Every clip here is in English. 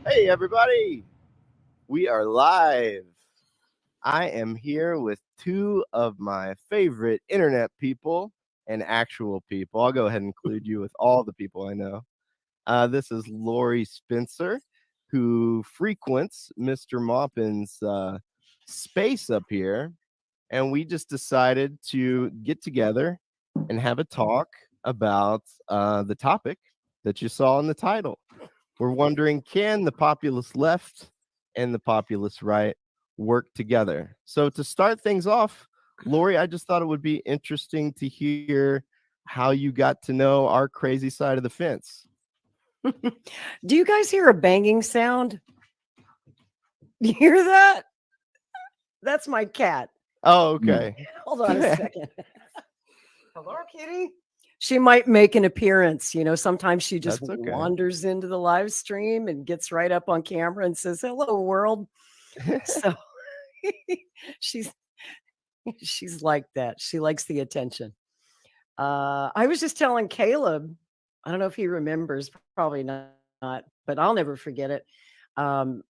Hey, everybody. We are live. I am here with two of my favorite internet people and actual people. I'll go ahead and include you with all the people I know. This is Lori Spencer, who frequents Mr. Maupin's space up here. And we just decided to get together and have a talk about the topic that you saw in the title. We're wondering, can the populist left and the populist right work together? So to start things off, Lori, I just thought it would be interesting to hear how you got to know our crazy side of the fence. Do you guys hear a banging sound? You hear that? That's my cat. Oh, okay. Hold on a second. Hello, kitty. she might make an appearance. You know, sometimes she just That's okay. wanders into the live stream and gets right up on camera and says, "Hello, world." So she's she's like that. She likes the attention. I was just telling Caleb, I don't know if he remembers, probably not, but I'll never forget it.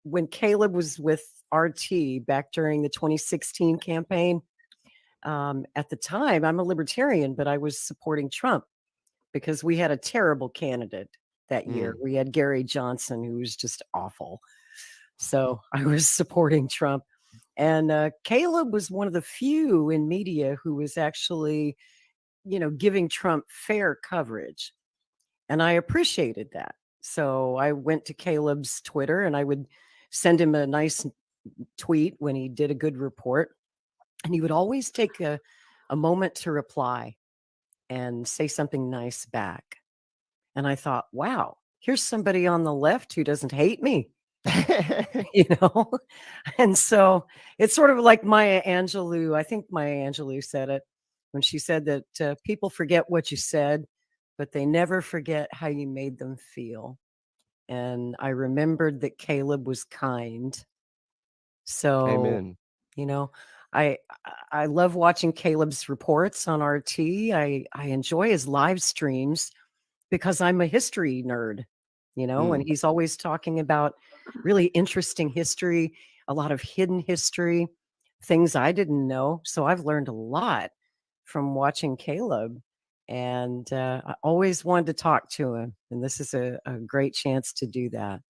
When Caleb was with RT back during the 2016 campaign, at the time, I'm a libertarian, but I was supporting Trump because we had a terrible candidate that year. We had Gary Johnson, who was just awful. So I was supporting Trump. And Caleb was one of the few in media who was actually, giving Trump fair coverage. And I appreciated that. So I went to Caleb's Twitter and I would send him a nice tweet when he did a good report. And he would always take a moment to reply and say something nice back. And I thought, wow, here's somebody on the left who doesn't hate me. you know and so it's sort of like Maya Angelou. I think Maya Angelou said it when she said that people forget what you said, but they never forget how you made them feel. And I remembered that Caleb was kind. So Amen. I I love watching Caleb's reports on RT. I enjoy his live streams because I'm a history nerd, and he's always talking about really interesting history, a lot of hidden history, things I didn't know. So I've learned a lot from watching Caleb. And I always wanted to talk to him. And this is a great chance to do that.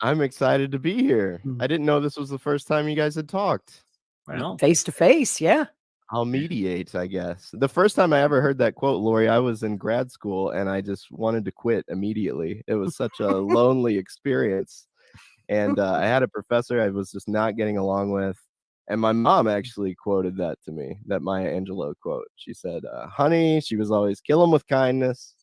I'm excited to be here. I didn't know this was the first time you guys had talked. Well, Face to face. Yeah. I'll mediate, I guess. The first time I ever heard that quote, Lori, I was in grad school and I just wanted to quit immediately. It was such a lonely experience. And I had a professor I was just not getting along with. And my mom actually quoted that to me, that Maya Angelou quote. She said, honey, she was always kill them with kindness.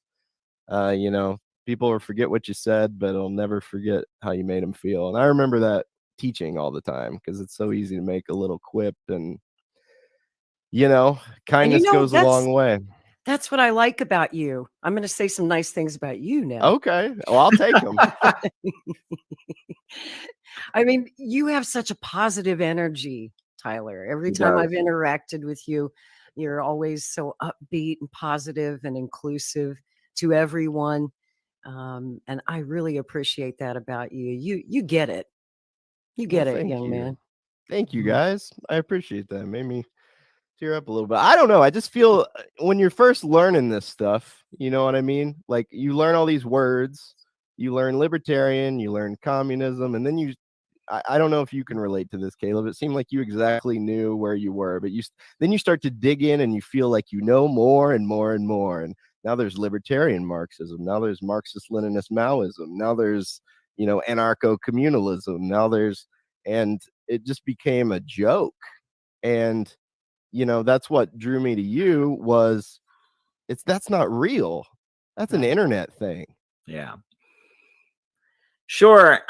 People will forget what you said, but it'll never forget how you made them feel. And I remember that teaching all the time because it's so easy to make a little quip and kindness goes a long way. That's what I like about you. I'm going to say some nice things about you now. Okay. Well, I'll take them. I mean, you have such a positive energy, Tyler. Every time I've interacted with you, you're always so upbeat and positive and inclusive to everyone. And I really appreciate that about you. You get it. You get it, young man. Thank you, guys. I appreciate that. It made me tear up a little bit. I don't know. I just feel when you're first learning this stuff, you know what I mean? Like you learn all these words, you learn libertarian, you learn communism, and then I don't know if you can relate to this, Caleb. It seemed like you exactly knew where you were, but then you start to dig in and you feel like you know more and more and more. And now there's libertarian Marxism. Now there's Marxist-Leninist Maoism. Now there's, anarcho-communalism. And it just became a joke. And that's what drew me to you was that's not real. That's an internet thing. Yeah. Sure.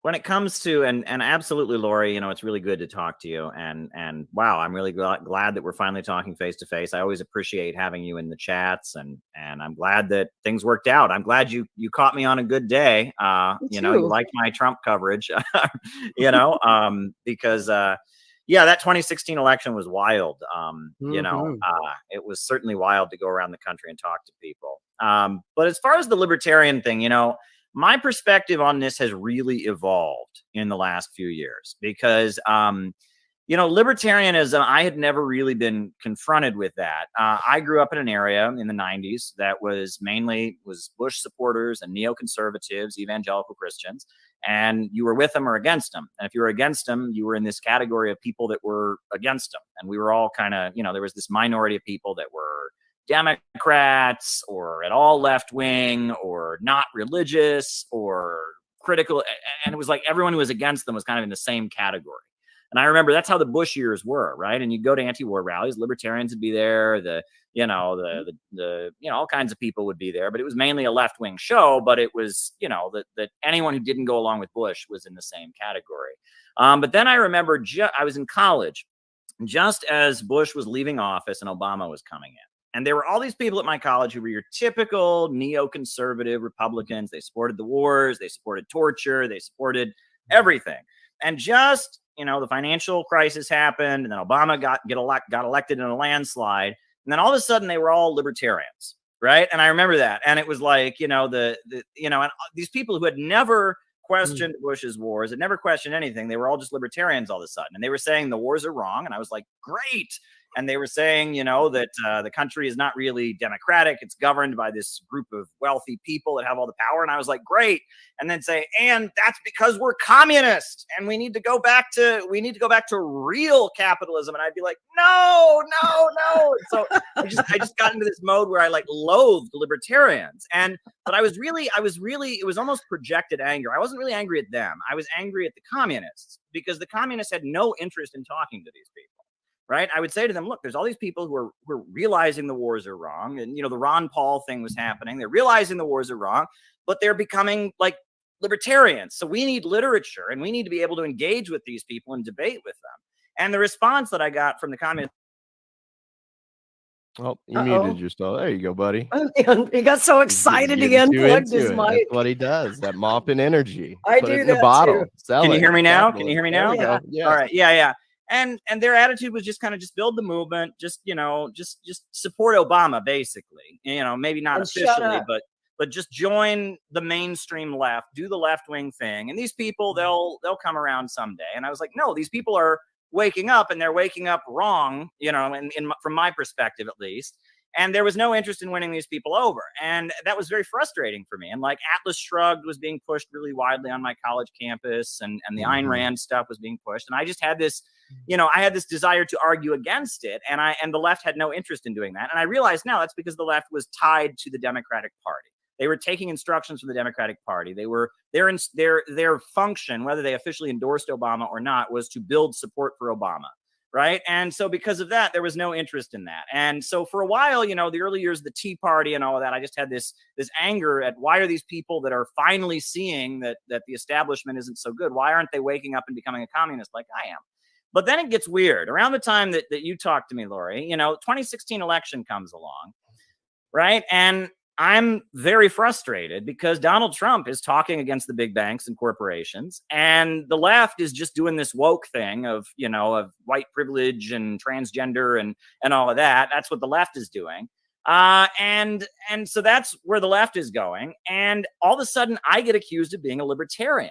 When it comes to, and absolutely, Lori, it's really good to talk to you and wow, I'm really glad that we're finally talking face to face. I always appreciate having you in the chats and I'm glad that things worked out. I'm glad you caught me on a good day. You liked my Trump coverage, because, yeah, that 2016 election was wild. It was certainly wild to go around the country and talk to people. But as far as the libertarian thing, my perspective on this has really evolved in the last few years because, libertarianism, I had never really been confronted with that. I grew up in an area in the 90s that was Bush supporters and neoconservatives, evangelical Christians, and you were with them or against them. And if you were against them, you were in this category of people that were against them. And we were all kind of, there was this minority of people that were Democrats or at all left wing or not religious or critical. And it was like everyone who was against them was kind of in the same category. And I remember that's how the Bush years were, right? And you go to anti-war rallies, libertarians would be there, all kinds of people would be there, but it was mainly a left-wing show, but it was, that anyone who didn't go along with Bush was in the same category. But then I remember I was in college just as Bush was leaving office and Obama was coming in. And there were all these people at my college who were your typical neoconservative Republicans. They supported the wars, they supported torture, they supported everything. And just, the financial crisis happened, and then Obama got elected in a landslide. And then all of a sudden they were all libertarians, right? And I remember that. And it was like, and these people who had never questioned Bush's wars, had never questioned anything, they were all just libertarians all of a sudden. And they were saying the wars are wrong. And I was like, great. And they were saying, that the country is not really democratic. It's governed by this group of wealthy people that have all the power. And I was like, great. And then say, and that's because we're communist and we need to go back to real capitalism. And I'd be like, no. So I just got into this mode where I like loathed libertarians. But it was almost projected anger. I wasn't really angry at them. I was angry at the communists because the communists had no interest in talking to these people. Right. I would say to them, look, there's all these people who are realizing the wars are wrong. And, the Ron Paul thing was happening. They're realizing the wars are wrong, but they're becoming like libertarians. So we need literature and we need to be able to engage with these people and debate with them. And the response that I got from the communists. Oh, you muted yourself. There you go, buddy. He got so excited he unplugged his mic. That's what he does. That Maupin energy. I Put do it in that a bottle. too. Sell Can it. you hear me now? Capitalism. Can you hear me now? There you go. Yeah. All right. Yeah. And their attitude was just build the movement, just support Obama, basically, maybe not And officially, but just join the mainstream left, do the left wing thing. And these people, they'll come around someday. And I was like, no, these people are waking up and they're waking up wrong, from my perspective, at least. And there was no interest in winning these people over. And that was very frustrating for me. And like Atlas Shrugged was being pushed really widely on my college campus, and the Ayn Rand stuff was being pushed. And I just had this, I had this desire to argue against it. And the left had no interest in doing that. And I realized now that's because the left was tied to the Democratic Party. They were taking instructions from the Democratic Party. Their function, whether they officially endorsed Obama or not, was to build support for Obama. Right. And so because of that, there was no interest in that. And so for a while, the early years of the Tea Party and all of that, I just had this anger at why are these people that are finally seeing that the establishment isn't so good? Why aren't they waking up and becoming a communist like I am? But then it gets weird. Around the time that you talked to me, Lori, 2016 election comes along. Right. And I'm very frustrated because Donald Trump is talking against the big banks and corporations, and the left is just doing this woke thing of white privilege and transgender and all of that. That's what the left is doing. And so that's where the left is going. And all of a sudden I get accused of being a libertarian.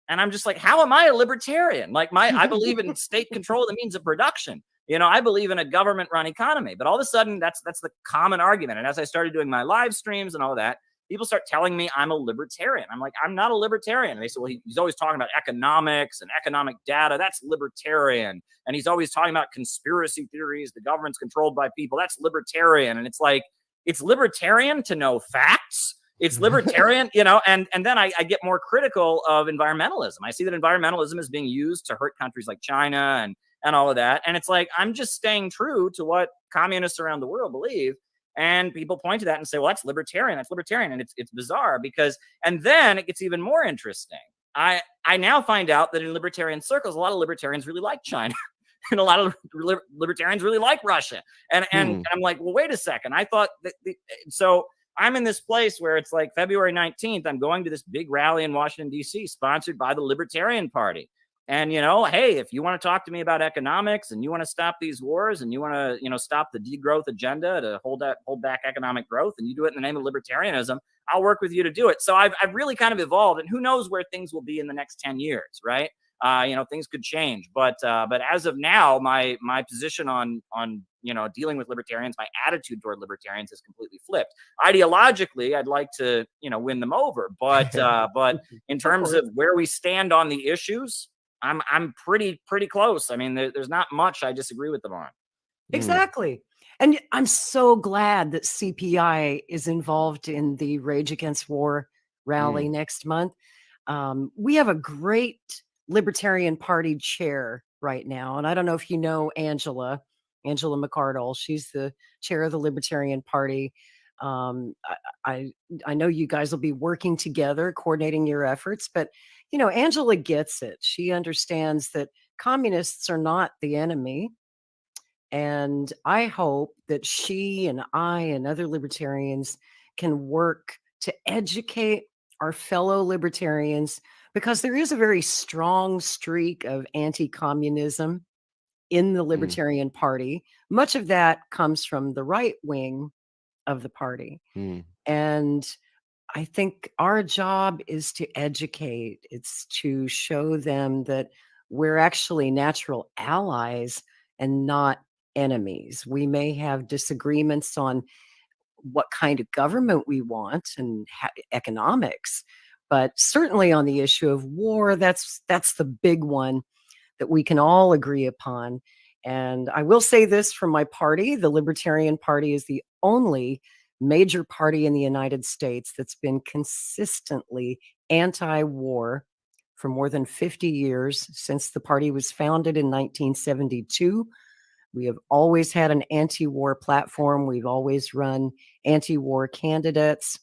And I'm just like, how am I a libertarian? Like I believe in state control of the means of production. I believe in a government-run economy, but all of a sudden that's the common argument. And as I started doing my live streams and all that, people start telling me I'm a libertarian. I'm like, I'm not a libertarian. And they say, well, he's always talking about economics and economic data. That's libertarian. And he's always talking about conspiracy theories. The government's controlled by people. That's libertarian. And it's like, it's libertarian to know facts. It's libertarian, and then I get more critical of environmentalism. I see that environmentalism is being used to hurt countries like China and all of that. And it's like, I'm just staying true to what communists around the world believe. And people point to that and say, well, that's libertarian. That's libertarian. And it's bizarre because, and then it gets even more interesting. I now find out that in libertarian circles, a lot of libertarians really like China. And a lot of libertarians really like Russia. And I'm like, well, wait a second. I thought that so I'm in this place where it's like February 19th, I'm going to this big rally in Washington, D.C., sponsored by the Libertarian Party. And, hey, if you want to talk to me about economics and you want to stop these wars and you want to, stop the degrowth agenda to hold back economic growth, and you do it in the name of libertarianism, I'll work with you to do it. So I've really kind of evolved, and who knows where things will be in the next 10 years, right? Things could change. But as of now, my position on dealing with libertarians, my attitude toward libertarians has completely flipped. Ideologically, I'd like to, win them over. But in terms of where we stand on the issues, I'm pretty close. I mean, there's not much I disagree with them on. Exactly. And I'm so glad that CPI is involved in the Rage Against War rally next month. We have a great Libertarian Party chair right now. And I don't know if you know Angela McCardle. She's the chair of the Libertarian Party. I know you guys will be working together, coordinating your efforts, but Angela gets it. She understands that communists are not the enemy. And I hope that she and I and other libertarians can work to educate our fellow libertarians, because there is a very strong streak of anti-communism in the Libertarian Party. Much of that comes from the right wing of the party. And I think our job is to educate. It's to show them that we're actually natural allies and not enemies. We may have disagreements on what kind of government we want and economics, but certainly on the issue of war, that's the big one that we can all agree upon. And I will say this from my party: the Libertarian Party is the only major party in the United States that's been consistently anti-war for more than 50 years, since the party was founded in 1972. We have always had an anti-war platform. We've always run anti-war candidates.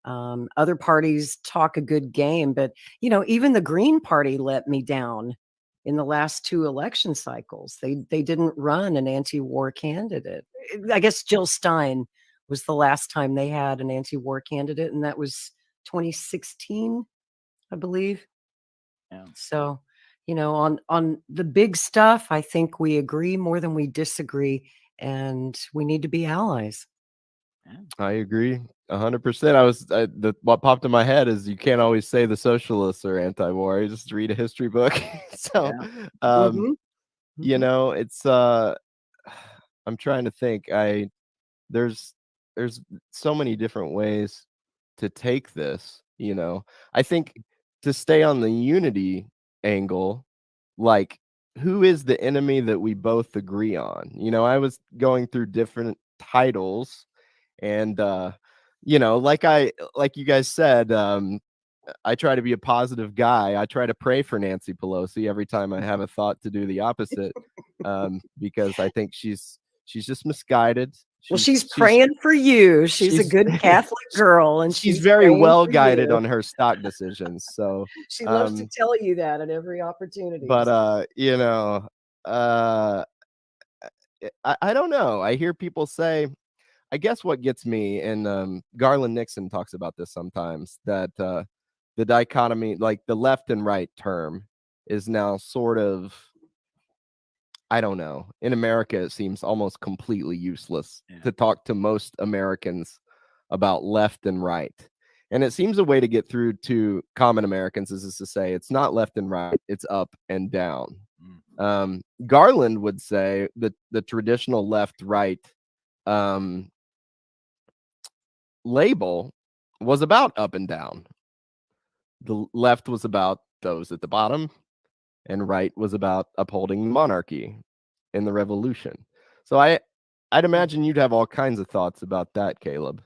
Other parties talk a good game, but even the Green Party let me down in the last 2 election cycles. They didn't run an anti-war candidate. I guess Jill Stein was the last time they had an anti-war candidate, and that was 2016, I believe. Yeah. So, on the big stuff, I think we agree more than we disagree, and we need to be allies. I agree 100%. What popped in my head is you can't always say the socialists are anti-war. You just read a history book. So, it's I'm trying to think. There's so many different ways to take this. I think to stay on the unity angle, like, who is the enemy that we both agree on? I was going through different titles, and like you guys said, I try to be a positive guy. I try to pray for Nancy Pelosi every time I have a thought to do the opposite, because I think she's just misguided. Well, she's praying for you. She's a good Catholic girl, and she's very praying well for guided you. on her stock decisions. So She loves to tell you that at every opportunity. But I don't know. I hear people say, I guess what gets me, and Garland Nixon talks about this sometimes, that the dichotomy, like the left and right term, is now sort of, I don't know. In America, it seems almost completely useless to talk to most Americans about left and right. And it seems a way to get through to common Americans is to say it's not left and right, it's up and down. Garland would say that the traditional left-right label was about up and down. The left was about those at the bottom, and right was about upholding monarchy in the revolution. So I'd imagine you'd have all kinds of thoughts about that, Caleb.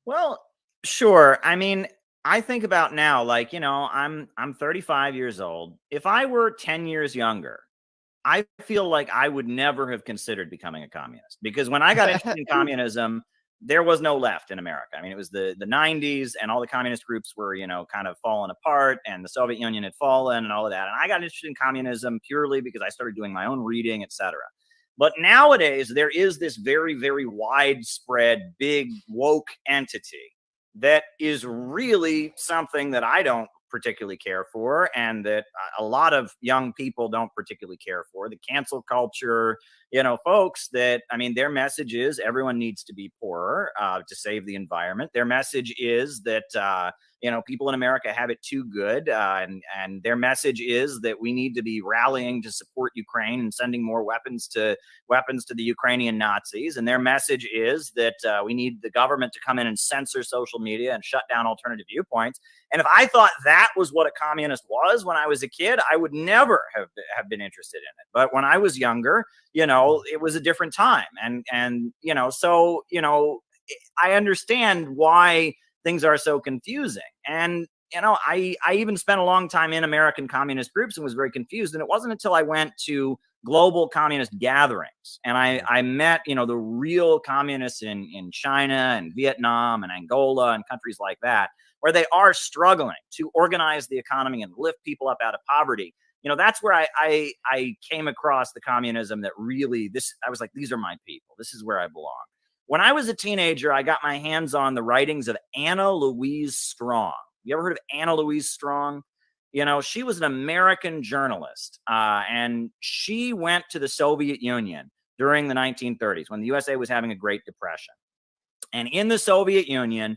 Well, sure. I mean, I think about now, like, I'm 35 years old. If I were 10 years younger, I feel like I would never have considered becoming a communist, because when I got interested in communism, there was no left in America. I mean, it was the 90s, and all the communist groups were, kind of falling apart, and the Soviet Union had fallen and all of that. And I got interested in communism purely because I started doing my own reading, etc. But nowadays, there is this very, very widespread, big woke entity that is really something that I don't particularly care for, and that a lot of young people don't particularly care for. The cancel culture, folks that, I mean, their message is everyone needs to be poorer to save the environment. Their message is that, people in America have it too good. And their message is that we need to be rallying to support Ukraine and sending more weapons to the Ukrainian Nazis. And their message is that we need the government to come in and censor social media and shut down alternative viewpoints. And if I thought that was what a communist was when I was a kid, I would never have been interested in it. But when I was younger, it was a different time. And so, I understand why things are so confusing. And, I even spent a long time in American communist groups and was very confused. And it wasn't until I went to global communist gatherings and I met, the real communists in China and Vietnam and Angola and countries like that, where they are struggling to organize the economy and lift people up out of poverty. that's where I came across the communism that really I was like, these are my people. This is where I belong. When I was a teenager, I got my hands on the writings of Anna Louise Strong. You ever heard of Anna Louise Strong? She was an American journalist, and she went to the Soviet Union during the 1930s when the USA was having a Great Depression. And in the Soviet Union,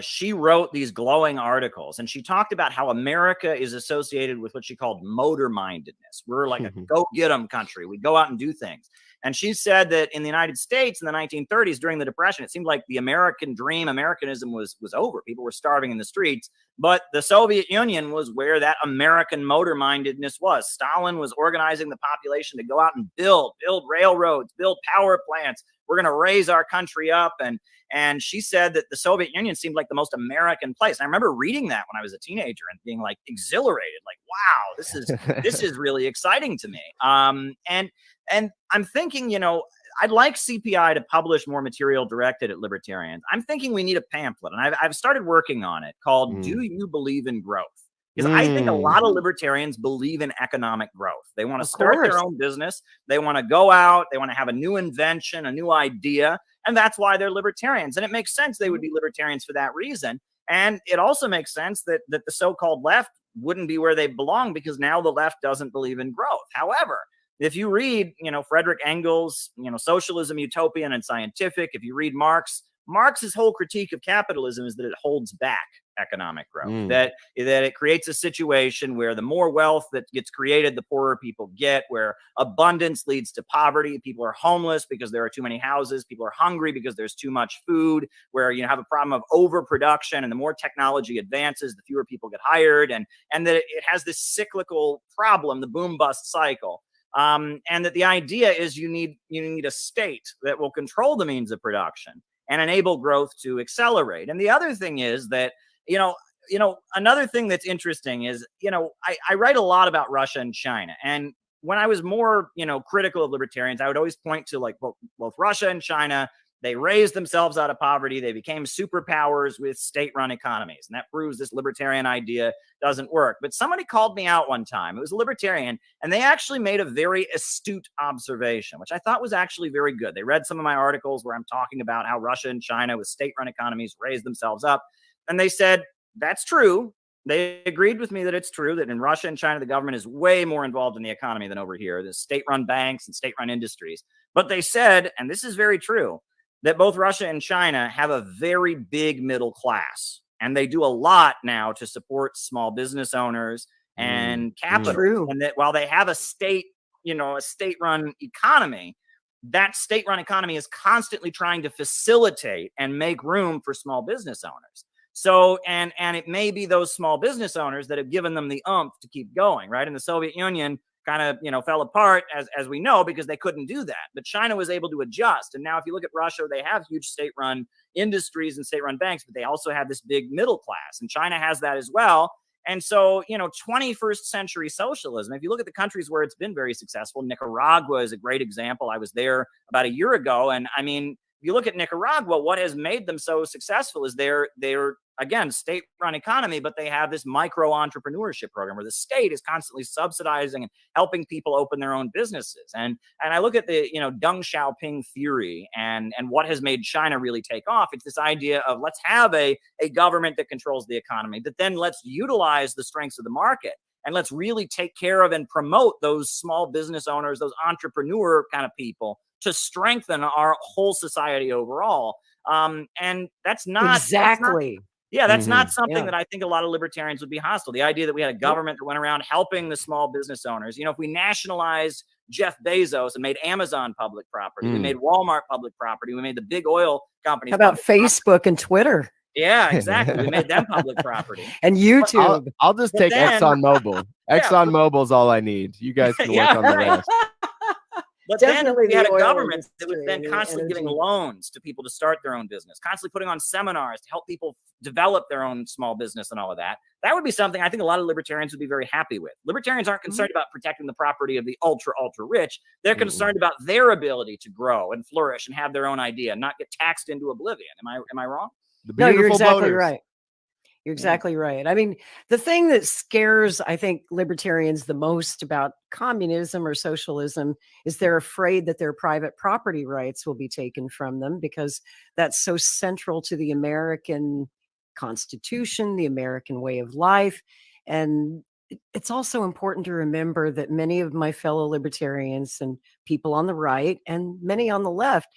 she wrote these glowing articles, and she talked about how America is associated with what she called motor-mindedness. We're like a go-get-em country. We go out and do things. And she said that in the United States in the 1930s during the Depression, it seemed like the American dream, Americanism was over. People were starving in the streets. But the Soviet Union was where that American motor-mindedness was. Stalin was organizing the population to go out and build railroads, build power plants. We're going to raise our country up. And she said that the Soviet Union seemed like the most American place. And I remember reading that when I was a teenager and being like exhilarated, like, wow, this is really exciting to me. And I'm thinking, I'd like CPI to publish more material directed at libertarians. I'm thinking we need a pamphlet, and I've started working on it called Do You Believe in Growth? Because I think a lot of libertarians believe in economic growth. They want to start their own business. They want to go out. They want to have a new invention, a new idea. And that's why they're libertarians. And it makes sense they would be libertarians for that reason. And it also makes sense that the so-called left wouldn't be where they belong because now the left doesn't believe in growth. However, if you read, Frederick Engels, Socialism, Utopian and Scientific, if you read Marx's whole critique of capitalism is that it holds back economic growth, that it creates a situation where the more wealth that gets created, the poorer people get, where abundance leads to poverty. People are homeless because there are too many houses. People are hungry because there's too much food, where you have a problem of overproduction. And the more technology advances, the fewer people get hired. And that it has this cyclical problem, the boom bust cycle. And that the idea is you need a state that will control the means of production and enable growth to accelerate. And the other thing is that, another thing that's interesting is, I write a lot about Russia and China. And when I was more, critical of libertarians, I would always point to like both Russia and China. They raised themselves out of poverty. They became superpowers with state-run economies. And that proves this libertarian idea doesn't work. But somebody called me out one time. It was a libertarian, and they actually made a very astute observation, which I thought was actually very good. They read some of my articles where I'm talking about how Russia and China with state-run economies raised themselves up. And they said, that's true. They agreed with me that it's true that in Russia and China, the government is way more involved in the economy than over here. There's state-run banks and state-run industries. But they said, and this is very true, that both Russia and China have a very big middle class. And they do a lot now to support small business owners and capital. And that while they have a state-run economy, that state-run economy is constantly trying to facilitate and make room for small business owners. So, and it may be those small business owners that have given them the oomph to keep going, right? And the Soviet Union kind of, fell apart as we know, because they couldn't do that. But China was able to adjust. And now if you look at Russia, they have huge state-run industries and state-run banks, but they also have this big middle class. And China has that as well. And so, 21st century socialism, if you look at the countries where it's been very successful, Nicaragua is a great example. I was there about a year ago. And I mean, if you look at Nicaragua, what has made them so successful is they're again, state-run economy, but they have this micro-entrepreneurship program where the state is constantly subsidizing and helping people open their own businesses. And I look at the, Deng Xiaoping theory and what has made China really take off. It's this idea of let's have a government that controls the economy, but then let's utilize the strengths of the market. And let's really take care of and promote those small business owners, those entrepreneur kind of people to strengthen our whole society overall. And that's not exactly. That's not something that I think a lot of libertarians would be hostile. The idea that we had a government that went around helping the small business owners. If we nationalized Jeff Bezos and made Amazon public property, we made Walmart public property, we made the big oil companies. How about Facebook and Twitter? Yeah, exactly. We made them public property. And YouTube. I'll just take ExxonMobil. ExxonMobil's all I need. You guys can work on the rest. But definitely then we had a government that was then constantly giving loans to people to start their own business, constantly putting on seminars to help people develop their own small business and all of that. That would be something I think a lot of libertarians would be very happy with. Libertarians aren't concerned about protecting the property of the ultra rich. They're concerned about their ability to grow and flourish and have their own idea and not get taxed into oblivion. Am I wrong? The beautiful you're exactly voters. right. You're exactly right. I mean, the thing that scares, I think, libertarians the most about communism or socialism is they're afraid that their private property rights will be taken from them, because that's so central to the American Constitution, the American way of life. And it's also important to remember that many of my fellow libertarians and people on the right and many on the left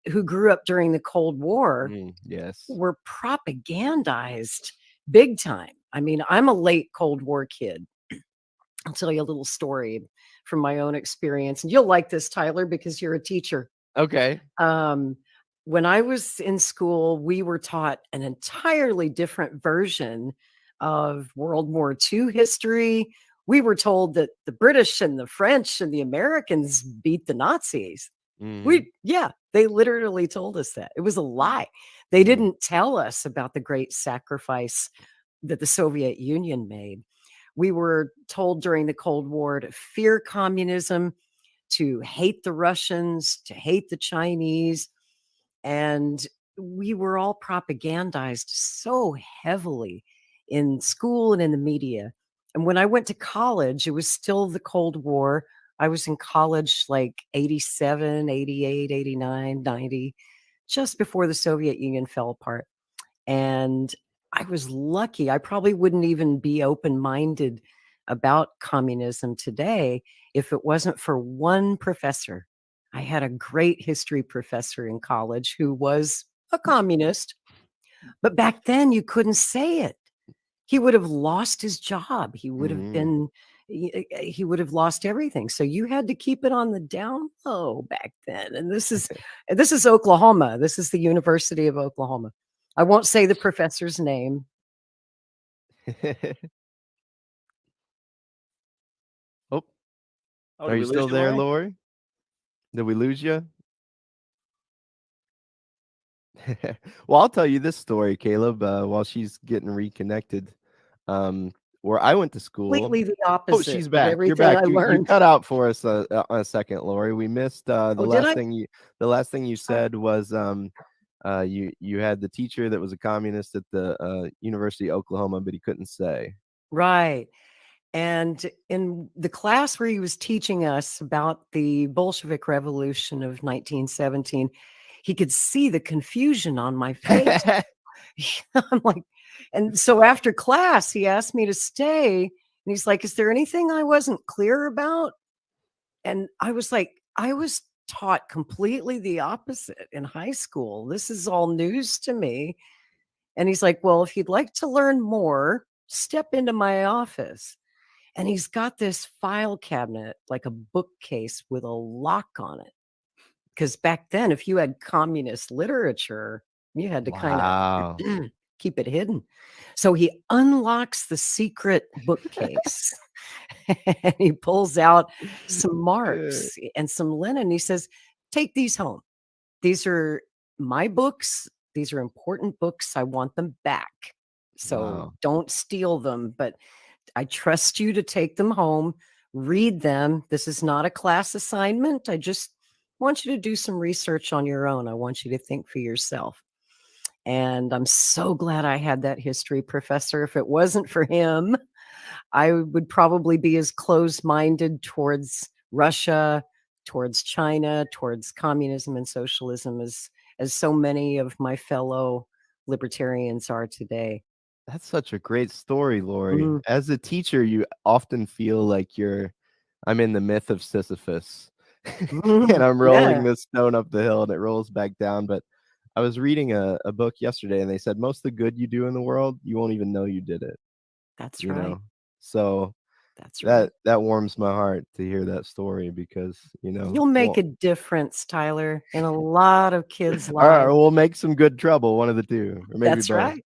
who grew up during the Cold War Yes. were propagandized big time. I mean, I'm a late Cold War kid. I'll tell you a little story from my own experience. And you'll like this, Tyler, because you're a teacher. Okay. When I was in school, we were taught an entirely different version of World War II history. We were told that the British and the French and the Americans beat the Nazis. They literally told us that. It was a lie. They didn't tell us about the great sacrifice that the Soviet Union made. We were told during the Cold War to fear communism, to hate the Russians, to hate the Chinese. And we were all propagandized so heavily in school and in the media. And when I went to college, it was still the Cold War. I was in college like 87, 88, 89, 90, just before the Soviet Union fell apart. And I was lucky. I probably wouldn't even be open-minded about communism today if it wasn't for one professor. I had a great history professor in college who was a communist, but back then you couldn't say it. He would have lost his job. He would have been, he would have lost everything. So you had to keep it on the down low back then. And this is Oklahoma. This is the University of Oklahoma. I won't say the professor's name. Are you still there, Lori? Did we lose you? Well, I'll tell you this story, Caleb, while she's getting reconnected. Where I went to school. Completely the opposite. Oh, she's back. You're back. You cut out for us on a second, Lori. We missed the last thing you said was you had the teacher that was a communist at the University of Oklahoma, but he couldn't say. Right. And in the class where he was teaching us about the Bolshevik Revolution of 1917, he could see the confusion on my face. I'm like, and so after class, he asked me to stay. And he's like, is there anything I wasn't clear about? And I was like, I was taught completely the opposite in high school. This is all news to me. And he's like, well, if you'd like to learn more, step into my office. And he's got this file cabinet, like a bookcase with a lock on it. Because back then, if you had communist literature, you had to kind of keep it hidden. So he unlocks the secret bookcase and he pulls out some Marx and some Lenin. He says, take these home. These are my books. These are important books. I want them back. So don't steal them, but I trust you to take them home, read them. This is not a class assignment. I just want you to do some research on your own. I want you to think for yourself. And I'm so glad I had that history professor. If it wasn't for him, I would probably be as closed-minded towards Russia, towards China, towards communism and socialism as so many of my fellow libertarians are today. That's such a great story, Lori. As a teacher, you often feel like I'm in the myth of Sisyphus and I'm rolling this stone up the hill and it rolls back down. But I was reading a book yesterday and they said most of the good you do in the world, you won't even know you did it. That's right. So that's right. That warms my heart to hear that story because, you'll make a difference, Tyler, in a lot of kids' lives. All right, we'll make some good trouble, one of the two. Or maybe That's both. right.